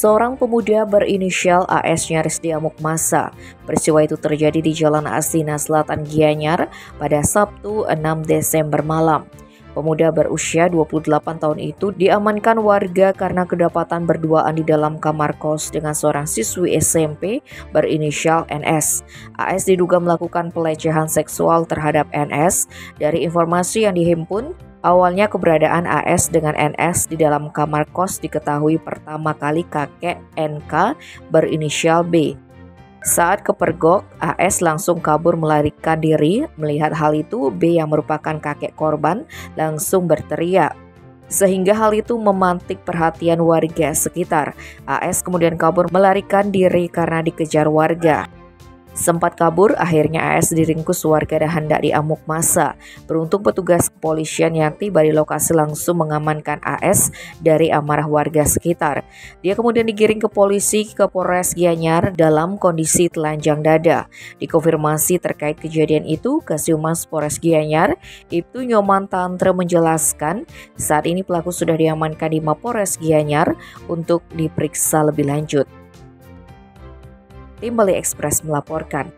Seorang pemuda berinisial AS nyaris diamuk massa. Peristiwa itu terjadi di Jalan Astina Selatan Gianyar pada Sabtu 6 Desember malam. Pemuda berusia 28 tahun itu diamankan warga karena kedapatan berduaan di dalam kamar kos dengan seorang siswi SMP berinisial NS. AS diduga melakukan pelecehan seksual terhadap NS. Dari informasi yang dihimpun, awalnya keberadaan AS dengan NS di dalam kamar kos diketahui pertama kali kakek NK berinisial B. Saat kepergok, AS langsung kabur melarikan diri. Melihat hal itu, B yang merupakan kakek korban langsung berteriak. Sehingga hal itu memantik perhatian warga sekitar. AS kemudian kabur melarikan diri karena dikejar warga. Sempat kabur, akhirnya AS diringkus warga dan hendak diamuk massa. Beruntung petugas kepolisian yang tiba di lokasi langsung mengamankan AS dari amarah warga sekitar. Dia kemudian digiring ke polisi ke Polres Gianyar dalam kondisi telanjang dada. Dikonfirmasi terkait kejadian itu, Kasihumas Polres Gianyar, Ibtu Nyoman Tantre menjelaskan saat ini pelaku sudah diamankan di Mapolres Gianyar untuk diperiksa lebih lanjut. Tim Bali Express melaporkan.